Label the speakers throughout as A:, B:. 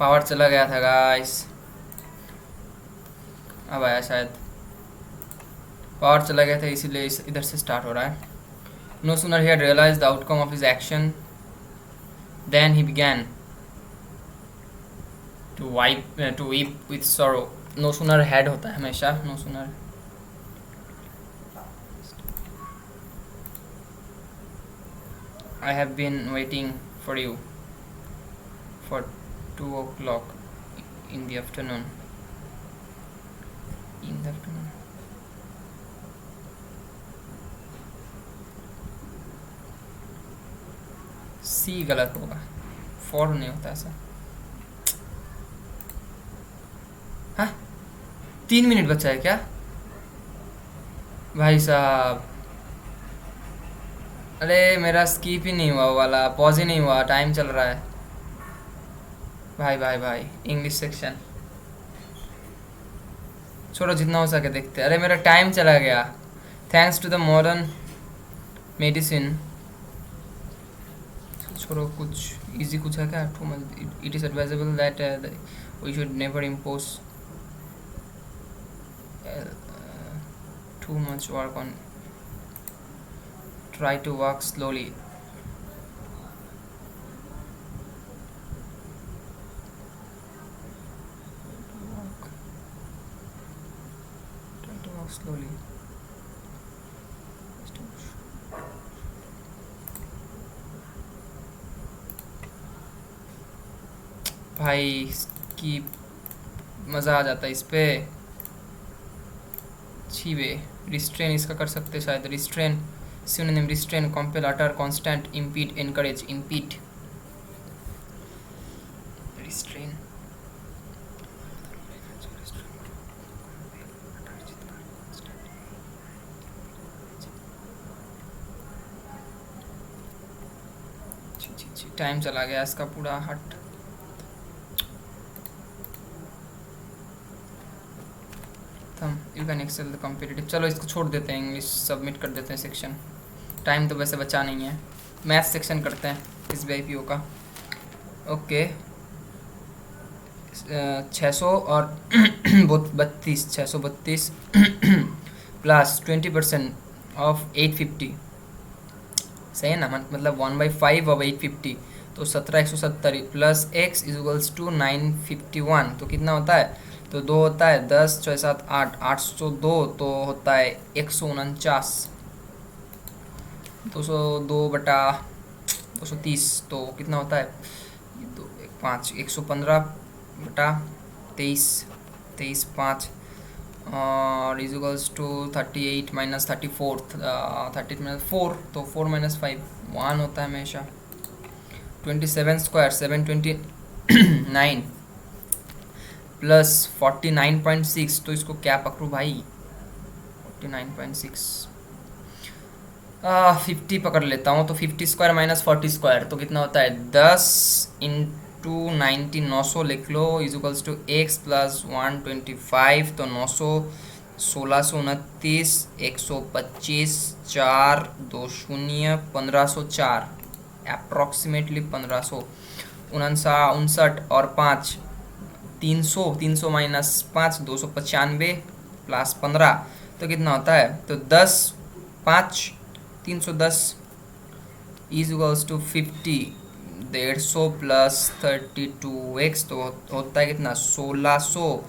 A: Power चला गया था गाइस, अब आया शायद। पावर चला गया था इसीलिए इधर से स्टार्ट हो रहा है। No sooner he had realise the outcome of his action than he began to weep with sorrow. No sooner had होता है हमेशा, no sooner. I have been waiting for you for 2 o'clock in the afternoon. In the afternoon. सी गलत होगा, for नहीं होता ऐसा। हाँ, 3 minute बचा है क्या भाई साहब? अरे मेरा स्कीप ही नहीं हुआ, वो वाला पॉज ही नहीं हुआ, टाइम चल रहा है। भाई भाई भाई, इंग्लिश सेक्शन छोड़ो, जितना हो सके देखते। अरे मेरा टाइम चला गया। Thanks to the modern medicine. छोड़ो, कुछ इजी कुछ है क्या? Too much it is advisable that we should never impose too much work on, try to walk slowly. Try to walk slowly. भाई इसकी मज़ा आ जाता है इस पे। अच्छी वे रिस्ट्रेन इसका कर सकते शायद। Restrain synonym restrain, compel, utter, constant, impede, encourage, impede, restrain. Time चला गया इसका पूरा। But, you can excel the competitive. चलो इसको छोड़ देते हैं, इंग्लिश सबमिट कर देते हैं सेक्शन। टाइम तो वैसे बचा नहीं है। मैथ सेक्शन करते हैं इस BIPO का। ओके, 600 और 32, 632 प्लस 20% ऑफ 850, सही है ना? मतलब 1/5 ऑफ 850, तो 17,170 प्लस x इज टू 951, तो कितना होता है? तो 2 होता है, 10 6 7 8, 802, तो होता है 149, 202/230, तो कितना होता है? 5 115/23, 23/5 और इज टू 38 माइनस 34, 38 माइनस 4, तो 4 माइनस 5 1 होता है हमेशा। 27 स्क्वायर 729 प्लस 49.6, तो इसको क्या पकड़ूँ भाई? 49.6, 50 पकड़ लेता हूँ, तो 50 स्क्वायर माइनस 40 स्क्वायर, तो कितना होता है? 10 इंटू 90, 900 लिख लो, इजिकल्स टू x प्लस 125, तो 900, 1629, 125, 4 2 0, 1504, अप्रॉक्सीमेटली 1500, 59 और 5 300, 300 माइनस 5 295 प्लस 15, तो कितना होता है? तो 10 5 310 is equals to 50, 150 plus 32x, तो होता है कितना? 1600,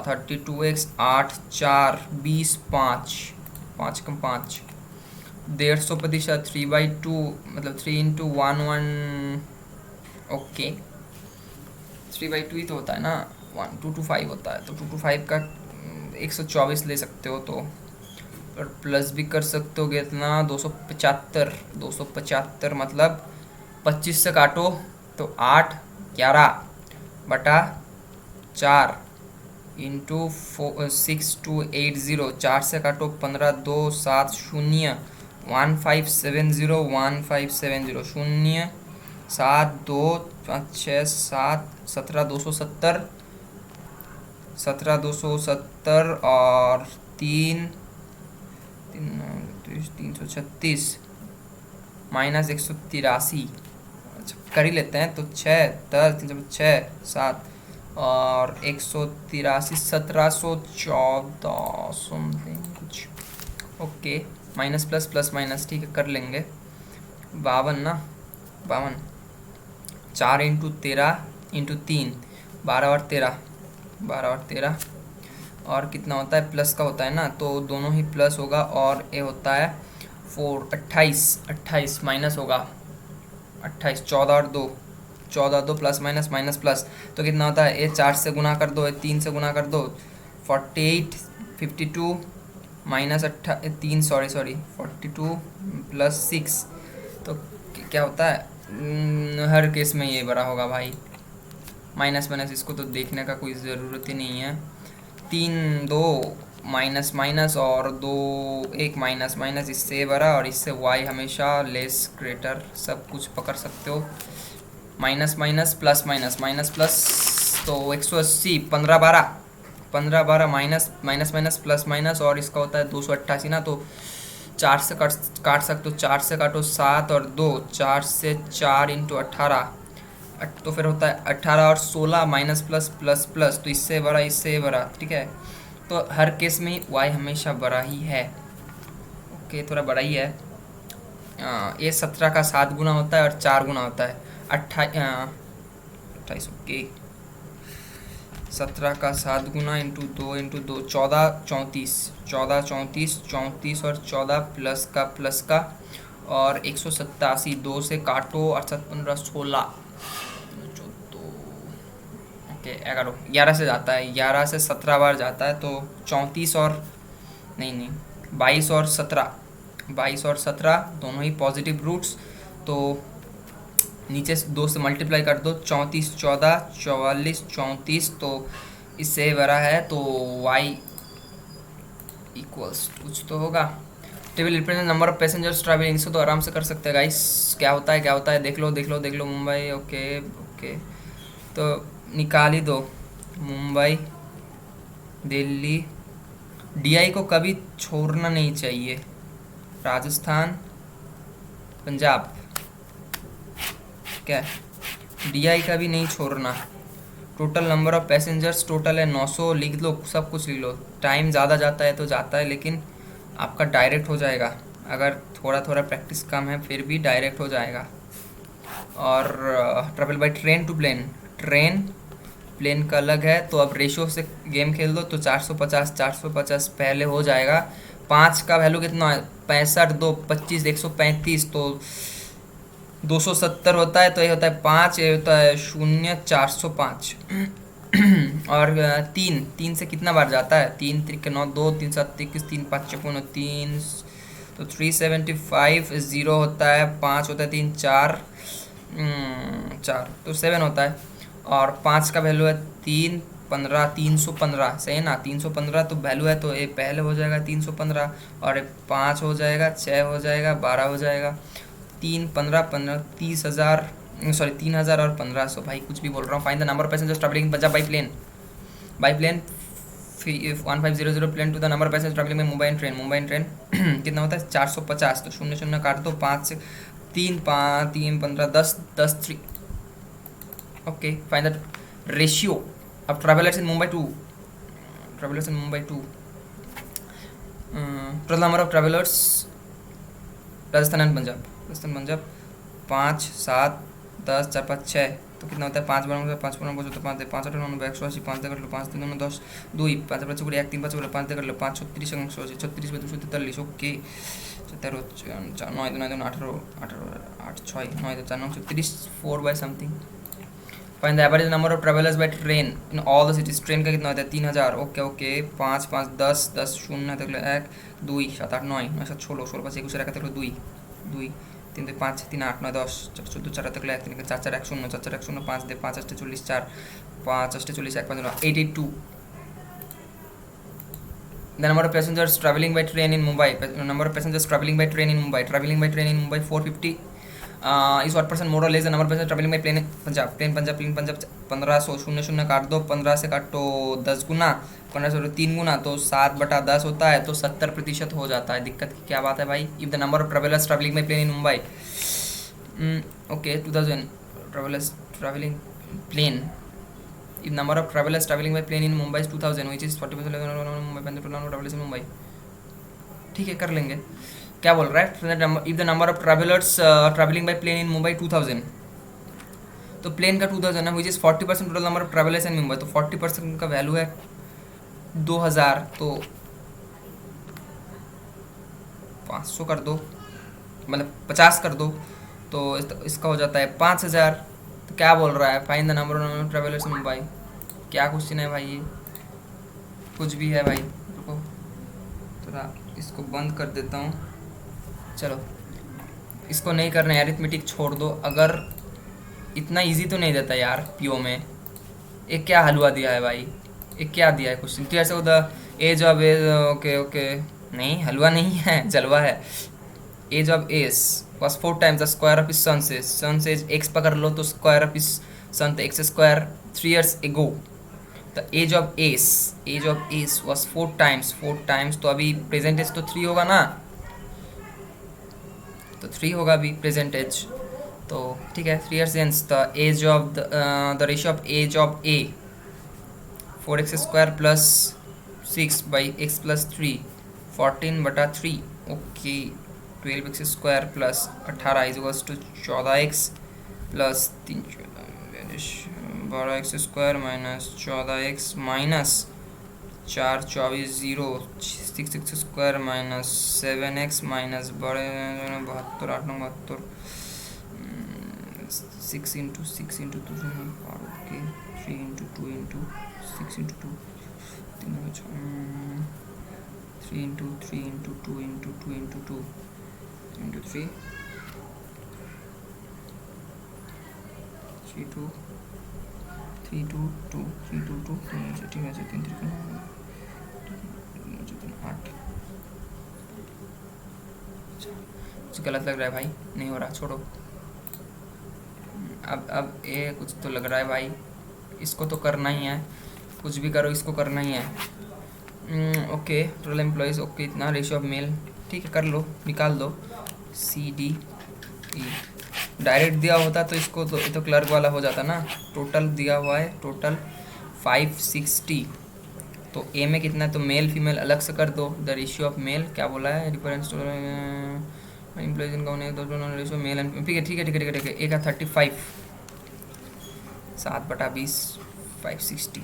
A: 32x 8 4 20 5 5 कम 5, 150%, 3/2, मतलब 3 इंटू 1 1, ओके 3/2 ही तो होता है ना, 1225 होता है, तो 225 का 124 ले सकते हो, तो और प्लस भी कर सकते हो कितना? 275, 275 मतलब 25 से काटो तो 8 11/4 इंटू 6280, 4 से काटो 15 2 7 0 1570 1570 0 7 2 5 6 7 17 270 17 270 और 3 336 माइनस 183, अच्छा कर ही लेते हैं। तो 6 10 3 6 7 और 183 1714 समथिंग कुछ। Okay, minus plus plus minus, ठीक है कर लेंगे। 52 ना, 52 4 इंटू 13 इंटू 3 12 और 13 12 और 13 और कितना होता है, प्लस का होता है ना, तो दोनों ही प्लस होगा। और ये होता है 4 28 28 माइनस होगा 28 14 और 2 14 2 प्लस माइनस माइनस प्लस, तो कितना होता है, ये 4 से गुना कर दो, ये 3 से गुना कर दो, 48 52 माइनस 3 सॉरी 42 प्लस 6, तो क्या होता है, हर केस में ये बड़ा होगा भाई। माइनस माइनस इसको तो देखने का कोई ज़रूरत ही नहीं है। 3 2 माइनस माइनस और 2 1 माइनस माइनस, इससे बड़ा और इससे वाई हमेशा लेस ग्रेटर, सब कुछ पकड़ सकते हो। Minus minus plus minus minus plus, तो 180 15 12 15 12 minus minus minus plus minus, और इसका होता है 288 ना, तो 4 से काट सकते हो, 4 से काटो 7 और 2 4 से 4 इंटू 18, तो फिर होता है 18 और 16 माइनस प्लस प्लस प्लस, तो इससे बड़ा, ठीक है। तो हर केस में वाई हमेशा बड़ा ही है। ओके, थोड़ा बड़ा ही है। ये 17 का 7 गुना होता है और 4 गुना होता है 28। ओके, 17 का 7 गुना इंटू 2 14 34 14 34 34 और 14 प्लस का और 187, 2 से काटो 8 15 16 ओके 11 से जाता है, 11 से 17 बार जाता है, तो 34 और नहीं 22 और 17 दोनों ही पॉजिटिव रूट्स, तो नीचे 2 से मल्टीप्लाई कर दो, 34 14 44 34, तो इससे बड़ा है, तो y इक्वल्स कुछ तो होगा। Table represent number of passengers travelling, इसको तो आराम से कर सकते हैं गाइस। क्या होता है देख लो मुंबई। ओके तो निकाल ही दो, मुंबई दिल्ली, डीआई को कभी छोड़ना नहीं चाहिए, राजस्थान पंजाब, क्या डीआई का भी नहीं छोड़ना। Total number of passengers total है 900, लिख लो, सब कुछ लिख लो। टाइम ज़्यादा जाता है तो जाता है, लेकिन आपका डायरेक्ट हो जाएगा, अगर थोड़ा थोड़ा प्रैक्टिस कम है फिर भी डायरेक्ट हो जाएगा। और travel by train to plane का अलग है, तो अब रेशियो से गेम खेल दो, तो 450 पहले हो जाएगा। 5 का वैल्यू कितना है, 65 2 25 135, तो 270 होता है, तो ये होता है 5, ये होता है 0 405 और 3 से कितना बार जाता है, 3 3 9 2 3 7 21 3 5 56 3, तो 375, 0 होता है, 5 होता है 3 4 4, तो 7 होता है। और 5 का वैल्यू है 3 15 315, सही है ना, 315 तो वैल्यू है, तो ये पहले हो जाएगा 315, और 5 हो जाएगा, 6 हो जाएगा, 12 हो जाएगा, 3 15 15 30,000 3,000 और 1500, भाई कुछ भी बोल रहा हूँ। Find the number of passengers travelling Punjab by plane 1500 plane to the number of passengers travelling में मुंबई एंड ट्रेन कितना होता है 450, तो 0 0 काट दो, 5 से 3 5 3 15 10 10 3। Okay, find the ratio of travelers in Mumbai to total number of travelers Rajasthan and Punjab 5 7 10 4 5 6, तो कितना होता है 5 बार 5 5 5 5 8 9 180 5 कर लो 5 3 10 2 5 5 1 3 5 5 कर लो 5 36 180 36 243। Okay 17 9 2 18 8 6 9 4 9 36 4 by something. Find the average number of travellers by train in all the cities, train का कितना होता है 3000। ओके 5 5 10 10 0 तक 1 2 7 8 9 9 7 16 16 5 21 रखा तक 2 2 3 2 5 3 8 9 10 14 4 तक 1 3 4 4 1 0 4 4 1 0 5 5 8 40 4 5 8 40 1 5 882। The number of passengers traveling by train in Mumbai, number of passengers traveling by train in Mumbai 450 is what percent more or less the number of passengers traveling by plane Punjab 1500 0 0 काट दो, 15 से काटो 10 गुना, 15 से 3 गुना, तो 7/10 होता है, तो 70% हो जाता है। दिक्कत की क्या बात है भाई। If the number of travellers travelling by plane in Mumbai okay traveling plane. If number of travelers traveling by plane in Mumbai is 2000, which is 40% of Mumbai and the total number of travelers in Mumbai. ठीक है, कर लेंगे. क्या बोल रहा है? If the number of travelers traveling by plane in Mumbai 2000, तो plane का 2000 है, which is 40% total number of travellers इन मुंबई. तो 40% का वैल्यू है 2000, तो 500 कर दो, मतलब 50 कर दो, तो इसका हो जाता है 5000. तो क्या बोल रहा है? Find the number of travellers इन मुंबई. क्या क्वेश्चन है भाई ये? कुछ भी है भाई. रुको थोड़ा इसको बंद कर देता हूँ. चलो, इसको नहीं करना है, अरिथमेटिक छोड़ दो. अगर इतना इजी तो नहीं देता यार पीओ में. एक क्या हलवा दिया है भाई? एक क्या दिया है क्वेश्चन? तो ऐसे होता एज ऑफ एज. ओके, नहीं हलवा नहीं है, जलवा है. Age of S was 4 times the square of his son's age. Son's age x पकड़ लो तो square of his son तो x square 3 years ago. The age of ace was 4 times. तो अभी प्रेजेंट एज तो 3 होगा ना, तो 3 होगा अभी प्रेजेंट एज. तो ठीक है, 3 years hence the age of the ratio of age of a 4x square plus 6 by x plus 3 14/3. Okay, 12x square plus 18 is to 14x plus 12x square minus 14x minus 4 24 0 6x square minus 7x minus 72 8 9 72 6 into 6 into 2 okay 3 into 2 into 6 into 2 3 into 3 into 2 into 2 into 2 into 3 3 2 3 2 2 3 2 2 ठीक है, 3 3 8. कुछ गलत लग रहा है भाई, नहीं हो रहा, छोड़ो. अब ये कुछ तो लग रहा है भाई. इसको तो करना ही है, कुछ भी करो इसको करना ही है. Okay, total employees. ओके, इतना रेशियो ऑफ मेल. ठीक है, कर लो, निकाल दो. CD E डायरेक्ट दिया होता तो इसको तो ये तो क्लर्क वाला हो जाता ना. टोटल दिया हुआ है, टोटल 560. तो ए में कितना है? तो मेल फीमेल अलग से कर दो. द रेशियो ऑफ मेल क्या बोला है? रिफरेंस एम्प्लॉइज इनका रेशियो मेल एंड. ठीक है. एक है 35 7/20 560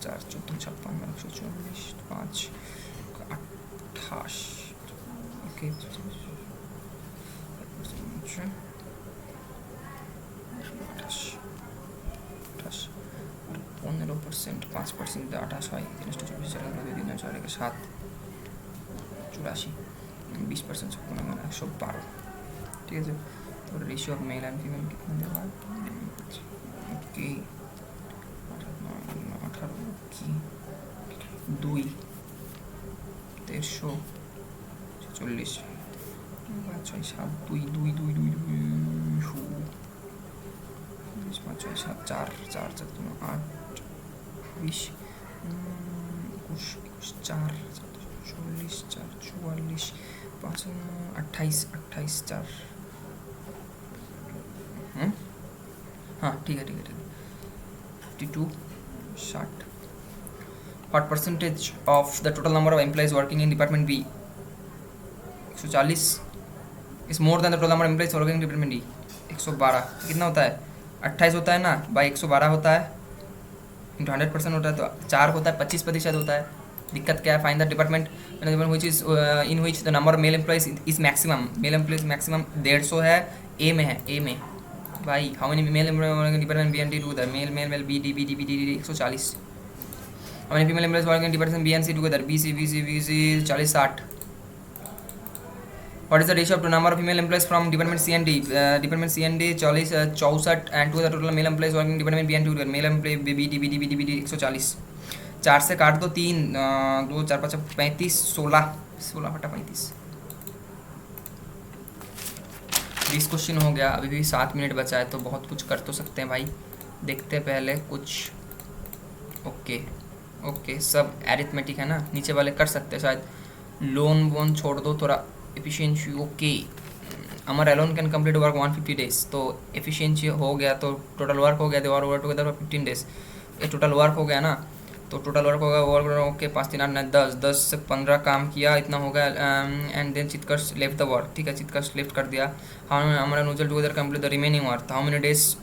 A: चार 14 56 144 5 ओके. 15% 5% 28 হয় 24 4 के 7 84 20% 112. ठीक है. तो ratio of male and female कितना देगा? ओके 2 1340 6 7 2 2 2 2 5 6 7 4 4 8 20 4 40 4 44 5 28 4. हाँ ठीक है 52 60. What percentage of the total number of employees working in department B 140 is more than the total number of employees working in department D 112. कितना होता है? 28 होता है ना, बाई 112 होता है इंटू 100% होता है, तो 4 होता है, 25% होता है. दिक्कत क्या है? Find the department which is in which the number of male employees is maximum. Male employees maximum 150 है. ए में है, ए में भाई how many male department B and D together? Male B D 140. How many female employees working in department B and C together? B C 40 60. What is the ratio of the number of female employees from department C and D? Department C and D 40 64 and to the total male employees working in department B and together. Male employee B D 140. 4 से काट दो 3 2 4 5 35 16/35. 20 question हो गया. अभी भी 7 minute बचा है, तो बहुत कुछ कर तो सकते हैं भाई. देखते पहले कुछ. ओके सब एरिथमेटिक है ना, नीचे वाले कर सकते हैं शायद. लोन वोन छोड़ दो, थोड़ा efficiency okay. Amar alone can complete work 150 days, तो एफिशिएंसी हो गया, तो टोटल वर्क हो गया, they are work together for 15 days, ये टोटल वर्क हो गया ना। तो टोटल वर्क होगा वर्क ओके 5 3 8 9 10, 10 से 15 काम किया, इतना हो गया। And then Chitkarsh left the work, ठीक है, चित्कर्ष लेफ्ट कर दिया। हाउ हमारा नूजल together complete the remaining work, how many days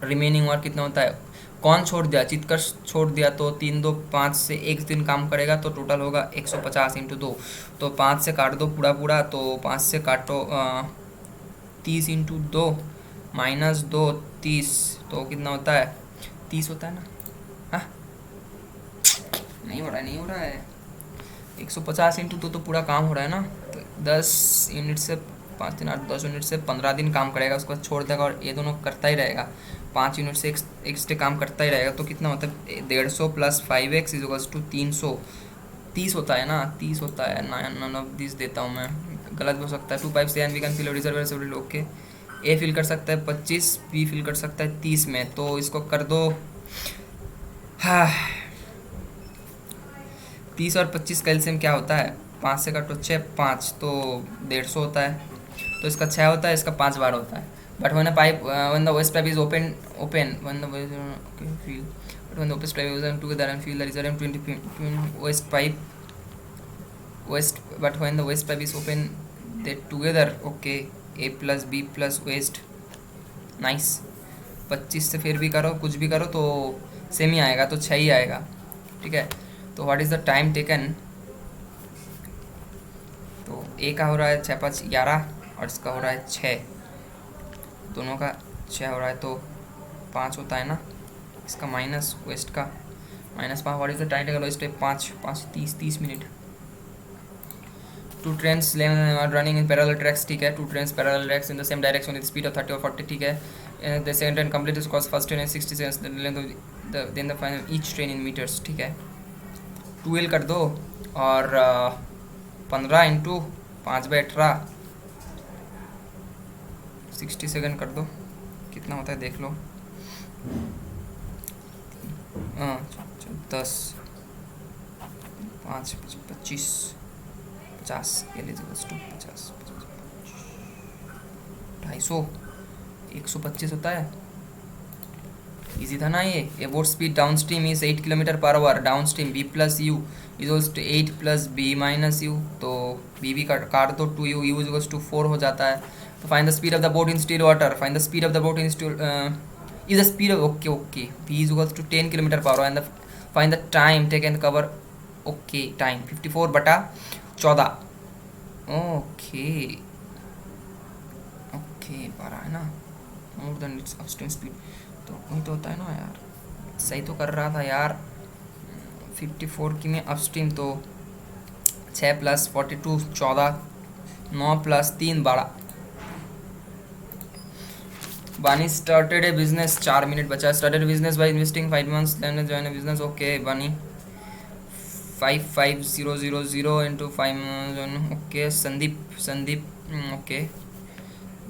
A: remaining work कितना होता है। कौन छोड़ दिया, चित्कर्ष छोड़ दिया, तो 3 2 5 से 1 दिन काम करेगा, तो टोटल होगा 150 इंटू 2, तो 5 से काट दो पूरा पूरा, तो 5 से काटो 30 इंटू 2 माइनस 2 30, तो कितना होता है 30 होता है ना। हाँ नहीं हो रहा है, नहीं हो रहा है, 150 इंटू 2 तो पूरा काम हो रहा है ना। तो 10 यूनिट से 5 3 8 10 यूनिट से 15 दिन काम करेगा, उसके बाद छोड़ देगा, और ये दोनों करता ही रहेगा, 5 यूनिट से एक्स्ट्रा काम करता ही रहेगा, तो कितना होता है 150 प्लस 5x इज टू 300, 30 होता है ना, 30 होता है। नन ऑफ दिस देता हूँ मैं, गलत हो सकता है। 2 पाइप से N V can fill reserve okay. A फिल कर सकता है 25, बी फिल कर सकता है 30 में, तो इसको कर दो। हाँ 30 और 25 का एलसीएम क्या होता है, 5 से काटो 6 5, तो 150 होता है, तो इसका 6 होता है, इसका 5 बार होता है। But when a pipe when the waste pipe is open when the okay fill but when the waste pipe is open together and fill the reservoir 20 between waste pipe waste but when the waste pipe is open they together okay a plus b plus waste nice। 25 से फिर भी करो, कुछ भी करो तो same ही आएगा, तो 6 ही आएगा, ठीक है। तो what is the time taken, तो ए का हो रहा है 6 5 11 और इसका हो रहा है 6, दोनों का 6 हो रहा है, तो 5 होता है ना, इसका माइनस वेस्ट का minus 5। What is the time taken waste 5 5 30 minute. 2 trains running in parallel tracks, ठीक है, 2 trains parallel tracks in the same direction with speed of 30 और 40, ठीक है। The second train complete cause first train 60 seconds then the final each train in metres, ठीक है। 12 कर दो और 15 इंटू 5/18 60 सेकंड कर दो, कितना होता है देख लो। 10 5 25 50 एलिजिबल्स टू 50 250 125 होता है। इजी था ना ये। A boat speed down stream is 8 kilometre per hour, down stream B plus U is to 8 plus B minus U, तो बी भी काट दो 2u, यू इज टू 4 हो जाता है। तो find the speed of the boat in still water, find the speed of the boat in still is the speed of okay okay B is to 10 kilometre per hour and find the time taken cover okay time 54/14 okay okay 12 है ना, more than it's upstream speed, तो वही तो होता है ना यार, सही तो कर रहा था यार। 54 की में अपस्ट्रीम, तो 6 plus 42 14 9 plus 3 12। Bani started a business, 4 minute बचा। Started business by investing 5 months then join a business okay Bani 55000 into 5 okay. Sandeep okay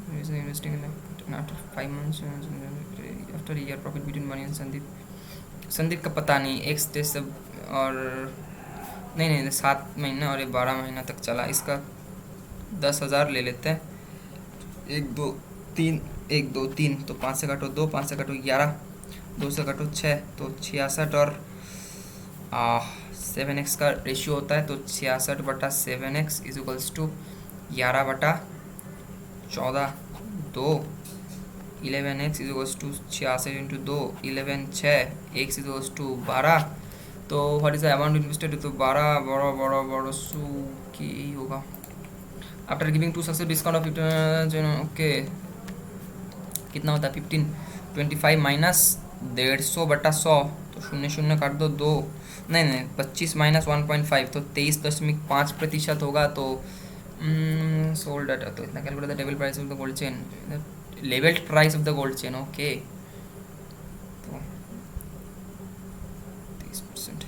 A: investing after 5 months after year profit between Bani and Sandeep का पता नहीं, एक्स डेज सब और नहीं 7 महीने और 12 महीना तक चला। इसका 10,000 ले लेते हैं, 1 2 3 1 2 3, तो 5 से काटो 2 5 से काटो 11 2 से काटो 6, तो 66 और 7x का रेशियो होता है, तो 66/7x is equals to 11/14 2 11x is equals to 66 into 2 11 6 x is equals to 12। तो what is the amount invested, तो 12 बड़ा सू की होगा। After giving 2 success discount of 15 okay कितना होता है 15 25 माइनस 150/100, तो 0 काट दो 2 नहीं 25 माइनस 1.5, तो 23.5% होगा। तो सोल्ड एट, तो इतना कैलकुलेट द लेवल price of the gold chain, labelled price of the gold chain okay, तो 30%।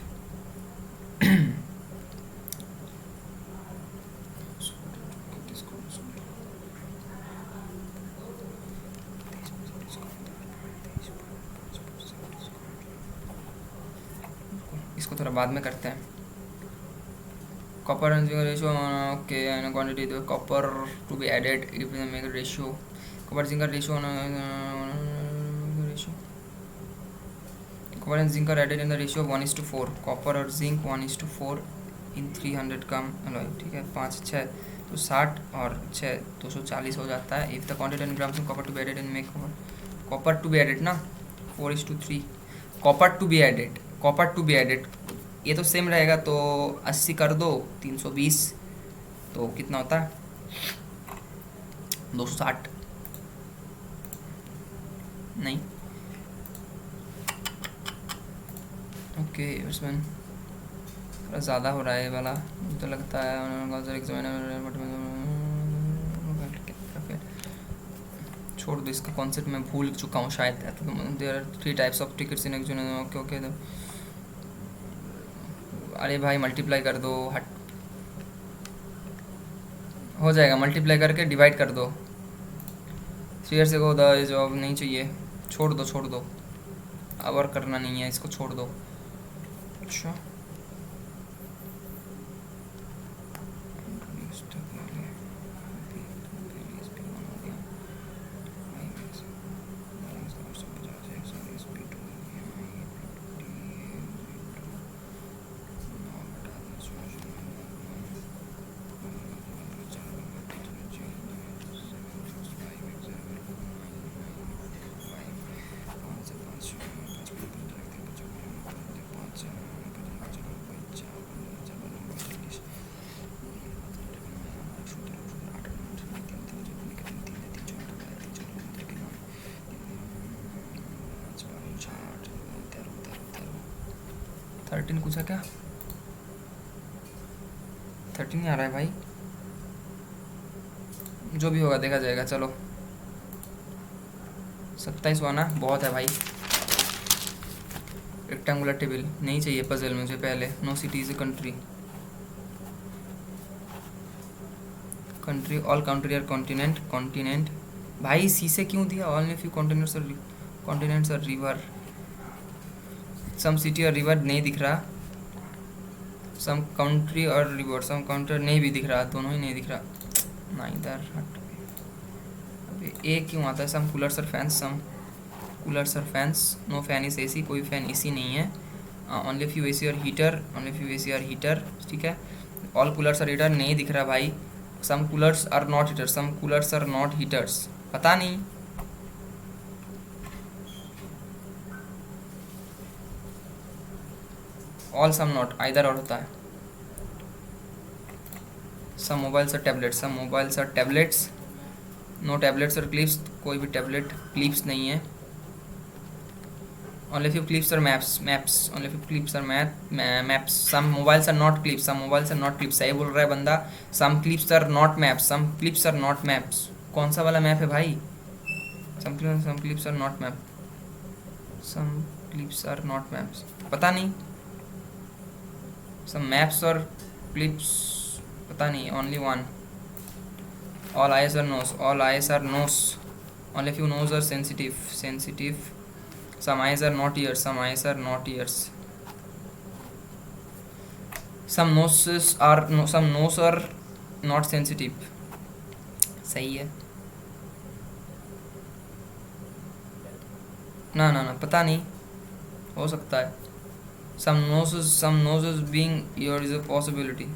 A: इसको थोड़ा बाद में करते हैं। copper and zinc ratio okay and quantity the copper to be added if we make a ratio copper zinc ratio ratio copper and zinc are added in the ratio of 1:4 copper और zinc 1:4 इन 300 कम alloy ठीक है 5 6 तो 60 और 6 240 हो जाता है if the quantity in grams copper to be added in make copper to be added ना 4:3 copper to be added ये तो सेम रहेगा तो 80 कर दो 320 तो कितना होता है 260 नहीं ओके इसमें थोड़ा ज़्यादा हो रहा है ये वाला तो लगता है छोड़ दो इसका कॉन्सेप्ट मैं भूल चुका हूँ शायद there are 3 types of tickets in okay okay अरे भाई मल्टीप्लाई कर दो हट हो जाएगा मल्टीप्लाई करके डिवाइड कर दो 3 से को द जॉब नहीं चाहिए छोड़ दो अब और करना नहीं है इसको छोड़ दो अच्छा थर्टीन पूछा क्या 13 नहीं आ रहा है भाई जो भी होगा देखा जाएगा चलो 27 आना बहुत है भाई रेक्टेंगुलर टेबल नहीं चाहिए पजल मुझे पहले no city is a country all country are continent भाई सी से क्यों दिया ऑल फ्यू कॉन्टिनेंट्स और रिवर सम सिटी और रिवर नहीं दिख रहा सम कंट्री और रिवर सम काउंटर नहीं भी दिख रहा दोनों ही नहीं दिख रहा ना इधर हट अभी ए क्यों आता है सम कूलर्स और fans no fan is AC कोई फैन एसी नहीं है ओनली फ्यू एसी और हीटर ठीक है ऑल कूलर्स और हीटर नहीं दिख रहा भाई some coolers are not heaters पता नहीं ऑल सम नॉट आइदर और होता है सम मोबाइल्स और टैबलेट्स नो टैबलेट्स और क्लिप्स कोई भी टैबलेट क्लिप्स नहीं है ओनली फ्यू क्लिप्स और मैप्स ओनली फ्यू क्लिप्स और maps some mobiles are not clips सही बोल रहा है बंदा some clips are not maps कौन सा वाला मैप है भाई some clips are not maps पता नहीं some maps or clips पता नहीं only one all eyes are nose only few nose are sensitive some eyes are not ears some noses are not sensitive सही है ना पता नहीं हो सकता है some noses being here is a possibility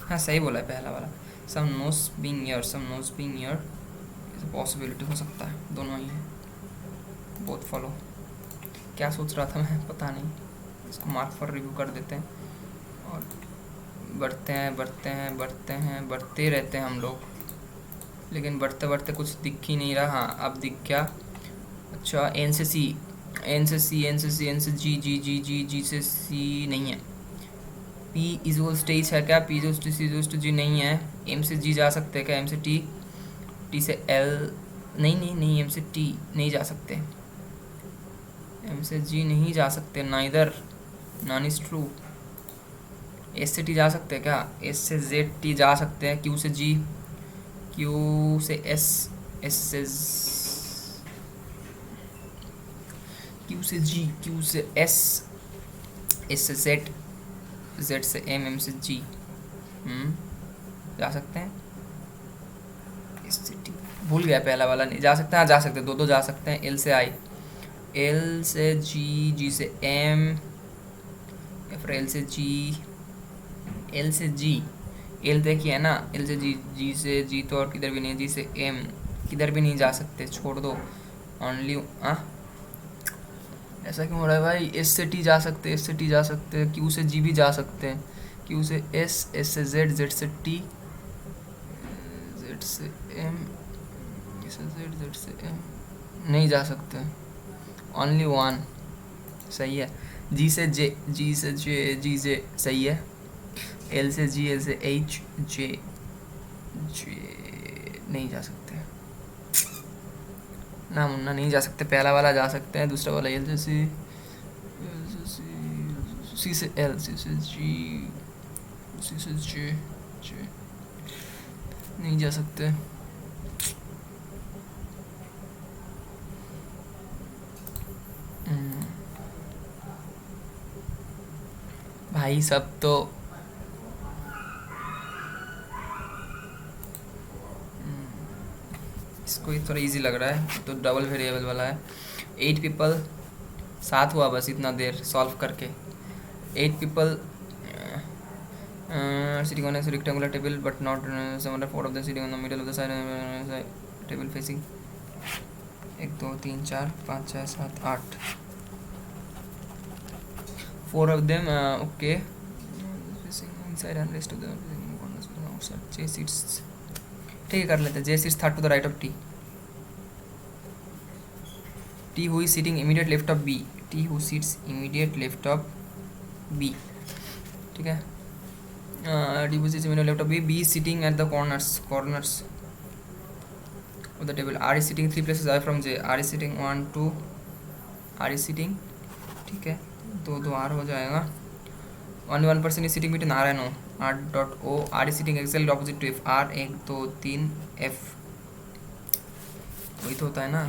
A: हाँ सही बोला है पहला वाला some nose being here is a possibility हो सकता है दोनों ही है बहुत फॉलो क्या सोच रहा था मैं पता नहीं इसको मार्क फॉर रिव्यू कर देते हैं और बढ़ते रहते हैं हम लोग लेकिन बढ़ते कुछ दिख ही नहीं रहा हाँ अब दिख गया अच्छा एन से जी से सी नहीं है पी इजोल स्टेज है क्या पी इजोल टू जी नहीं है एम से जी जा सकते हैं क्या एम से टी से एल नहीं एम से टी नहीं जा सकते एम से जी नहीं जा सकते, neither, non is true. S से टी जा सकते हैं क्या? एस से जेड टी जा सकते हैं, क्यू से जी, क्यू से एस, एस से क्यू से जी, क्यू से एस, एस से जेड, जेड से एम, एम से जी। जा सकते हैं। एस से टी भूल गया, पहला वाला नहीं जा सकते। हाँ जा सकते, दो दो जा सकते हैं। एल से आई, एल से जी, जी से एम, या फिर एल से जी, एल से जी, एल देखिए ना, एल से जी, जी से जी तो और किधर भी नहीं, जी से एम किधर भी नहीं जा सकते, छोड़ दो। ओनली ऐसा क्यों हो रहा है भाई? एस से टी जा सकते, एस से टी जा सकते हैं, क्यू से जी भी जा सकते हैं, क्यू से एस, एस से जेड, जेड से टी, जेड से एम, से जेड, जेड से एम नहीं जा सकते। ओनली वन सही है। जी से जे, जी से जे, जी से सही है। एल से जी, एल से एच, जे, जे नहीं जा सकते ना मुन्ना, नहीं जा सकते। पहला वाला जा सकते हैं, दूसरा वाला एल से सी, सी से एल, सी से जी, सी से जे, जे नहीं जा सकते। भाई सब तो इसको ही थोड़ा इजी लग रहा है, तो डबल वेरिएबल वाला है। 8 पीपल, साथ हुआ बस इतना देर सॉल्व करके। 8 people sitting on a rectangular table but not some other 4 of them sitting on the middle of the side table facing 1 2 3 4 5 6 7 8 4 of them okay facing inside and rest of them facing corners outside। J seats ठीक है, कर लेते हैं। J seats third to the right of T, T who is sitting immediate left of B, T who sits immediate left of B, ठीक है। D who sits immediate left of B, B is sitting at the corners of the table, R is sitting 3 places away from J, R is sitting 1 2, R is sitting, ठीक है, 2 2 R हो जाएगा। only one person is sitting between R and O, R dot O, R is sitting exactly opposite to F, R 1 2 3 F, वही तो होता है ना।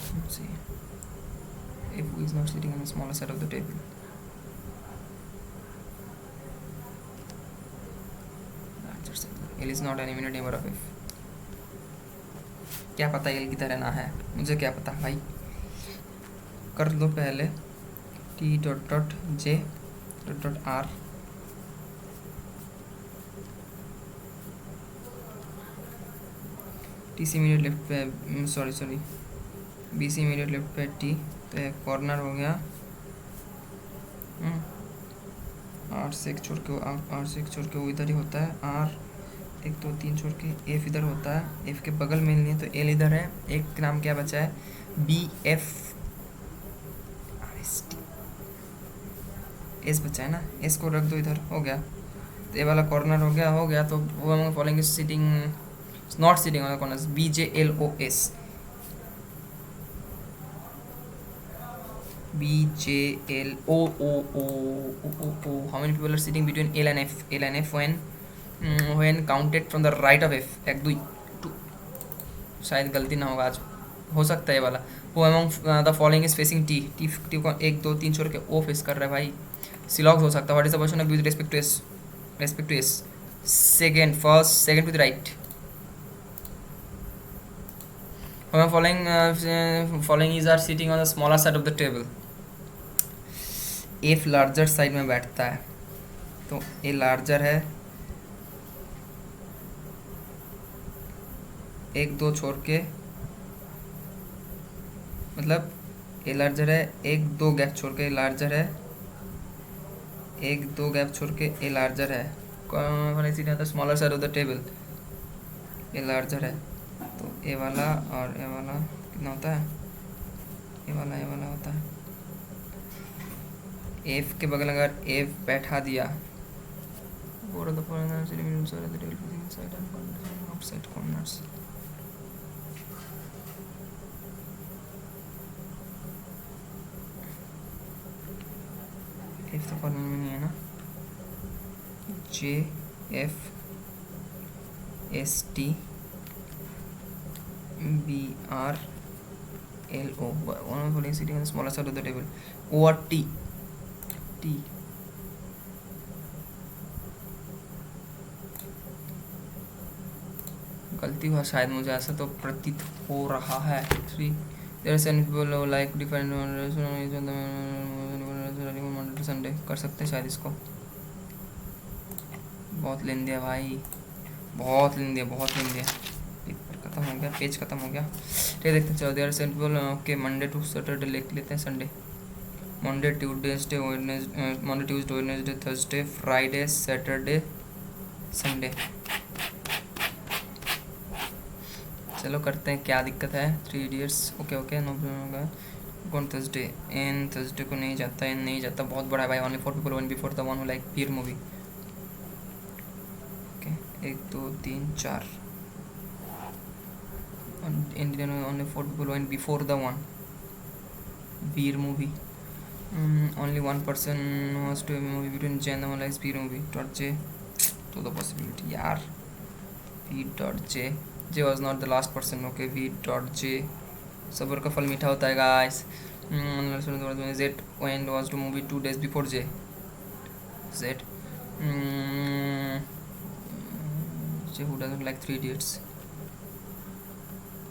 A: Let's see, F who is not sitting on the smaller side of the table, L is not an immediate neighbor of F। क्या पता L किधर है ना है, मुझे क्या पता भाई। कर दो पहले T dot dot J dot dot R, T से इमीडिएट लेफ्ट पे, सॉरी B से इमीडिएट लेफ्ट पे T, तो एक कॉर्नर हो गया। R से एक छोड़ के, R से एक छोड़ के वो इधर ही होता है। R 1 2 3 छोड़ के F इधर होता है, F के बगल में नहीं है तो L इधर है। एक नाम क्या बचा है? B F R S T, S बचा है ना, S को रख दो इधर, हो गया। तो ये वाला कॉर्नर हो गया। तो वो हम following sitting not sitting on the corners, B J L O S, B J L O O O O O O। How many people are sitting between L and F? L and F when counted from the right of F, 1 2 2, शायद गलती ना होगा आज, हो सकता है ये वाला। वो among the following is facing T, T को 1 2 3 छोड़ के O फेस कर रहा है भाई। सिलॉग्स हो सकता है। What is the position of with respect to S? Second, first, second to the right. Following is are sitting on the smaller side of the table. F larger side में बैठता है, तो A लार्जर है, 1 2 छोड़ के, मतलब A larger है, 1 2 gap छोड़ के A लार्जर है, 1 2 गैप छोड़ के A लार्जर है। कौन smaller side of the table, A larger है, तो A वाला और A वाला कितना होता है? A वाला होता है एफ के बगल अगर एफ बैठा दिया, board of the outside corners, F तो कॉर्नर में नहीं है ना, J F S T B R L O, one of sitting on the smaller side of the table, O R T T, गलती हुआ शायद, मुझे ऐसा तो प्रतीत हो रहा है। 3 there are some people like different Monday to Sunday, कर सकते हैं शायद इसको। बहुत लेन दिया भाई, बहुत लेन दिया, बहुत लेन दिया। पेपर खत्म हो गया, पेज खत्म हो गया। ठीक, देखते हैं। चलो there are some people, okay Monday to Saturday लिख लेते हैं, Sunday, Monday Tuesday Wednesday, Monday Tuesday Wednesday Thursday Friday Saturday Sunday. चलो करते हैं, क्या दिक्कत है। 3 idiots, okay okay, no problem होगा। कौन थर्सडे, एन थर्सडे को नहीं जाता, एन नहीं जाता, बहुत बड़ा है भाई। Only 4 people one before the one who like Veer movie. Okay 1 2 3 4, Indian only 4 people one before the one Veer movie. Only 1 person wants to movie between J and the one likes Veer movie dot J to the possibility यार, v dot j, j was not the last person, okay, v dot j, सबर का फल मीठा होता है guys. z went was to movie 2 days before j, z j who doesn't like 3 idiots,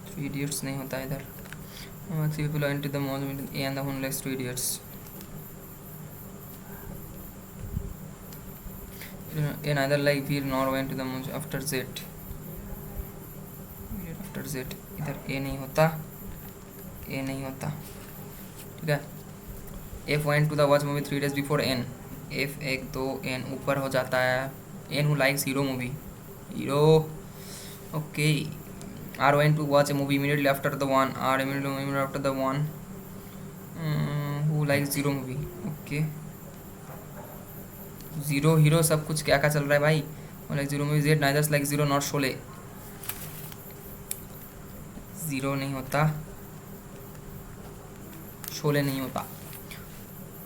A: 3 idiots नहीं होता इधर। 3 people went to the movie a and the one likes 3 idiots, a neither like v nor went to the movie after z, after z, इधर a नहीं होता, a नहीं होता, ठीक है। f went to the watch movie 3 days before n, f 1 2 n ऊपर हो जाता है, n who likes hero movie, hero, okay। r went to watch a movie immediately after the one, r immediately after the one who likes zero movie, okay। Zero hero सब कुछ क्या क्या चल रहा है भाई, like zero movie, Z neithers like zero not Sholay, zero नहीं होता, शोले नहीं होता।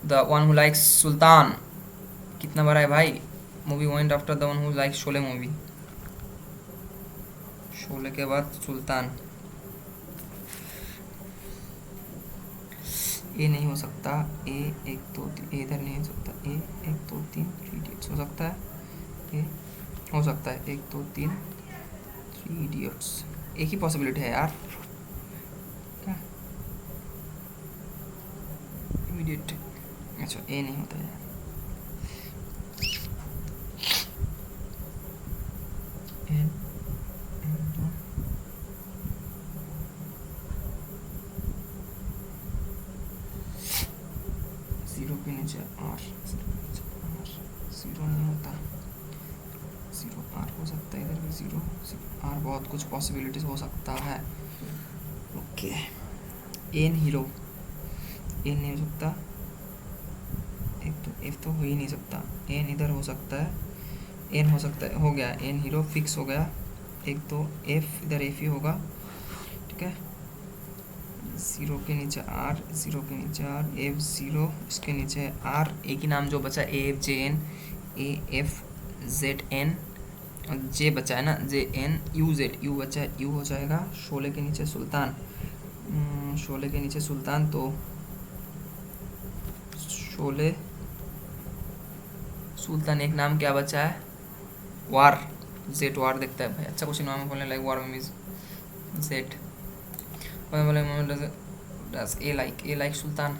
A: The one who likes Sultan, कितना बड़ा है भाई, movie went after the one who likes Sholay movie, Sholay के बाद सुल्तान। ए नहीं हो सकता, ए 1 2 3, इधर नहीं हो सकता, ए 1 2 3 3 इडियट्स हो सकता है, ए हो सकता है 1 2 3 3 इडियट्स, एक ही पॉसिबिलिटी है यार, क्या इमीडिएट, अच्छा ए नहीं होता यार, जीरो के नीचे आर, जीरो नहीं होता, जीरो आर हो सकता है, इधर भी जीरो आर, बहुत कुछ पॉसिबिलिटीज हो सकता है, ओके। एन हीरो, एन नहीं हो सकता, एक तो एफ तो हो ही नहीं सकता, एन इधर हो सकता है, एन हो सकता है, हो गया एन हीरो फिक्स हो गया, एक तो एफ इधर एफ ही होगा, ठीक है। जीरो के नीचे आर, जीरो के नीचे आर, एफ जीरो, इसके नीचे आर, एक ही नाम जो बचा A F J N, A F Z N, और जे बचा है ना, J N U Z, U बचा है, यू हो जाएगा। शोले के नीचे सुल्तान, शोले के नीचे सुल्तान, तो शोले सुल्तान, एक नाम क्या बचा है, वार, जेड वार दिखता है भाई, अच्छा क्वेश्चन नाम बोलने लाइक वार में Z, does a like Sultan,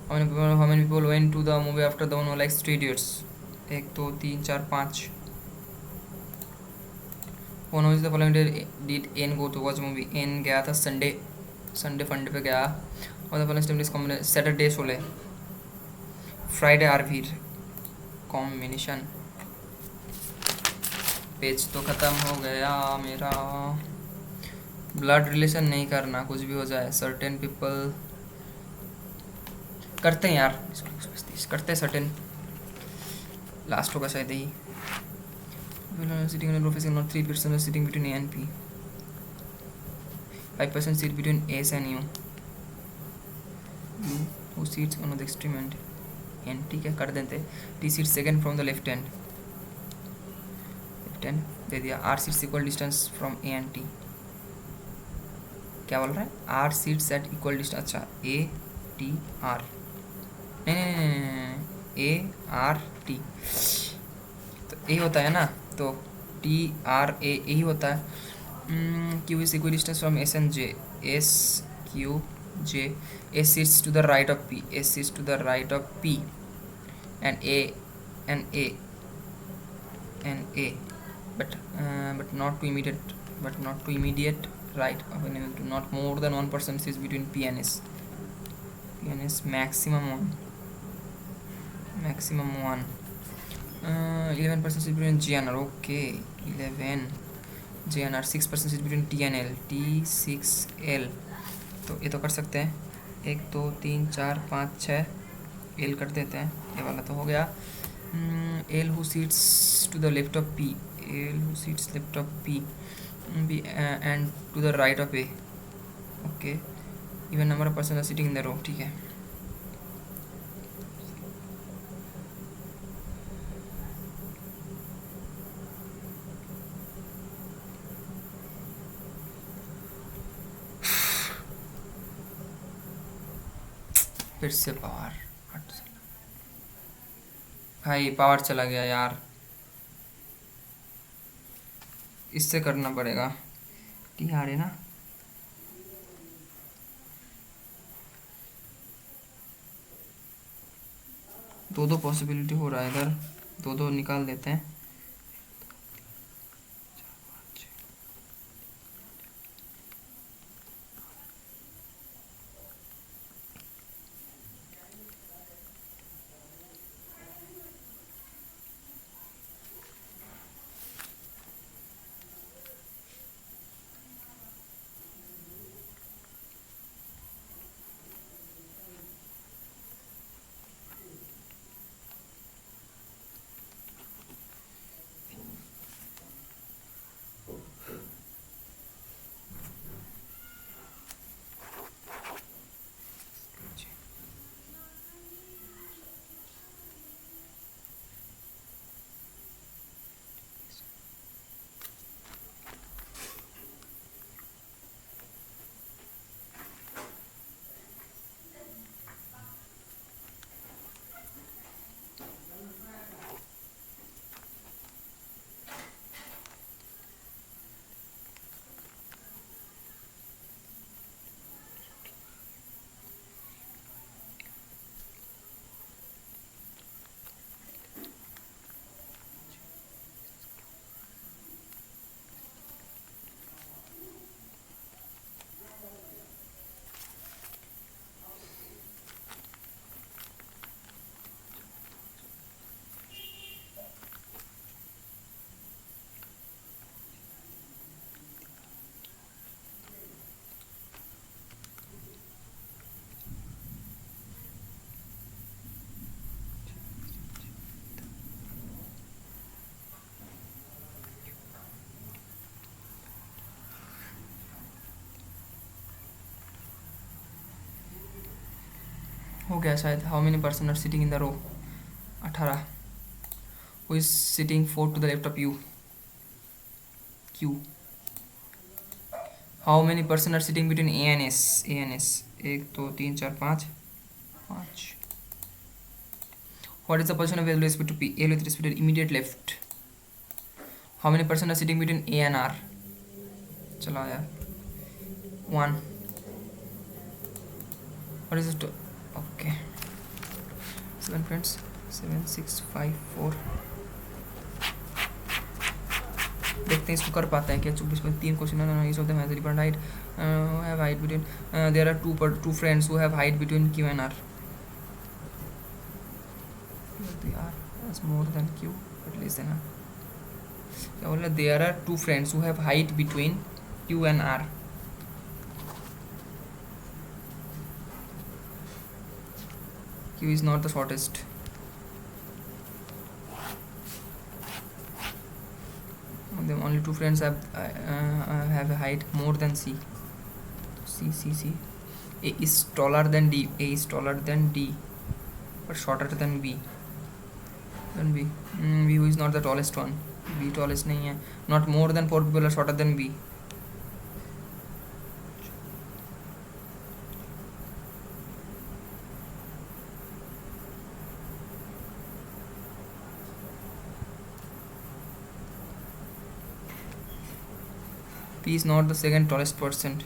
A: how many people went to the movie after the one who likes 3 idiots, 1 2 3 4 5, one is the following day did n go to watch movie, n गया था Sunday, Sunday फंडे पे गया, और the following is combination, Saturday Sholay, Friday Aarveer, combination. Page तो ख़त्म हो गया मेरा। ब्लड रिलेशन नहीं करना, कुछ भी हो जाए। सर्टेन पीपल करते हैं यार, करते हैं सर्टेन, लास्ट होगा शायद यही। Sitting on a row facing not 3% sitting between A and P. 5% sit between S and U. U who sits on the extreme end. N ठीक है कर देते। T sits second from the left end. Left end दे दिया। R sits equal distance from A and T. क्या बोल रहा है? R sits at equal distance। अच्छा A T R नहीं A R T तो A होता है ना, तो T R A ही होता है। Q is equal distance from S and J। S Q J S sits to the right of P। S sits to the right of P and A and A and A but not to immediate right of an element, not more than 1% sits between P and S। P and S maximum 1 11% is between G and R। okay 11 G and R। 6% is between T and L। T 6 L तो ये तो कर सकते हैं, 1 2 3 4 5 6 L कर देते हैं, ये वाला तो हो गया। L who sits to the left of P। L who sits left of P and to the right of A। okay even number of persons are sitting in the row। ठीक है फिर से पावर भाई, power चला गया यार, इससे करना पड़ेगा। टी आर है ना, दो पॉसिबिलिटी हो रहा है इधर, दो निकाल देते हैं। हो गया शायद। How many person are sitting in the row? 18। Who is sitting 4 to the left of you? Q. How many person are sitting between A and S? A and S 1 2 3 4 5 5। What is the position of L with respect to P? L with respect to immediate left. How many person are sitting between A and R? चलो यार 1। What is it? Okay 7 friends 7 6 5 4। देखते हैं इसको कर पाते हैं क्या। 24 में 3 question height have height between there are two friends who have height between Q and R. They are is more than Q but less than R. क्या बोल रहा है? There are two friends who have height between Q and R. Q is not the shortest. The only two friends have a height more than C. C. A is taller than D. A is taller than D, but shorter than B. B who is not the tallest one. B tallest नहीं है. Not more than 4 people are shorter than B. P is not the second tallest person.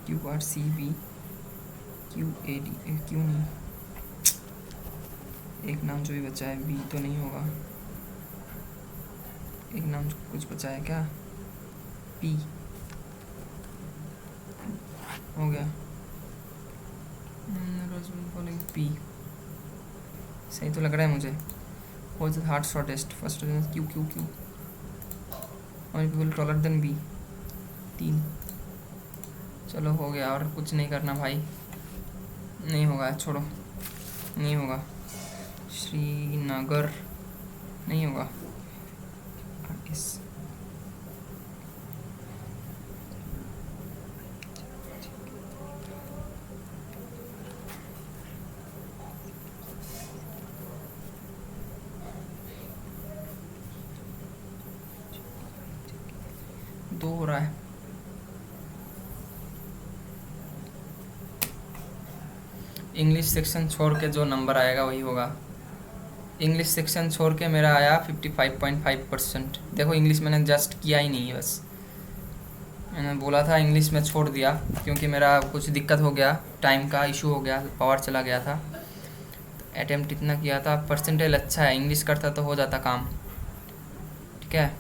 A: Q R C B Q A D क्यों नहीं, एक नाम जो भी बचा है B तो नहीं होगा, एक नाम कुछ बचा है क्या, P हो गया, P सही तो लग रहा है मुझे. What's the heart shortest? First Q. How many people taller than B? 3. चलो हो गया, और कुछ नहीं करना भाई, नहीं होगा, छोड़ो, नहीं होगा. श्रीनगर नहीं होगा. इस दो हो रहा है. इंग्लिश सेक्शन छोड़ के जो नंबर आएगा वही होगा. इंग्लिश सेक्शन छोड़ के मेरा आया 55.5%. देखो इंग्लिश मैंने जस्ट किया ही नहीं है, बस मैंने बोला था इंग्लिश में छोड़ दिया क्योंकि मेरा कुछ दिक्कत हो गया, टाइम का इशू हो गया, पावर चला गया था. अटेम्प्ट इतना किया था, परसेंटेज अच्छा है, इंग्लिश करता तो हो जाता काम. ठीक है,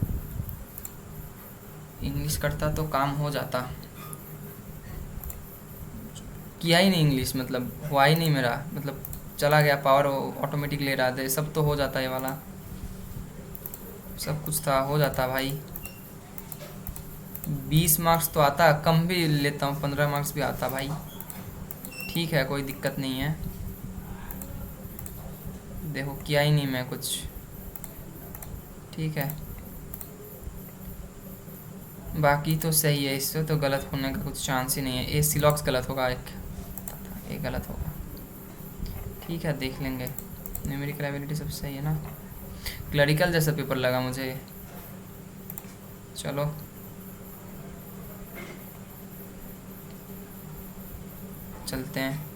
A: इंग्लिश करता तो काम हो जाता, किया ही नहीं इंग्लिश, मतलब हुआ ही नहीं मेरा, मतलब चला गया, पावर ऑटोमेटिक ले रहा था. सब तो हो जाता है, ये वाला सब कुछ था, हो जाता भाई. 20 मार्क्स तो आता, कम भी लेता हूँ, 15 मार्क्स भी आता भाई. ठीक है, कोई दिक्कत नहीं है. देखो किया ही नहीं मैं कुछ. ठीक है, बाकी तो सही है, इससे तो गलत होने का कुछ चांस ही नहीं है. ए सिलॉक्स गलत होगा, एक गलत होगा. ठीक है, देख लेंगे. न्यूमेरिकल एबिलिटी सब सही है ना. क्लरिकल जैसा पेपर लगा मुझे. चलो चलते हैं.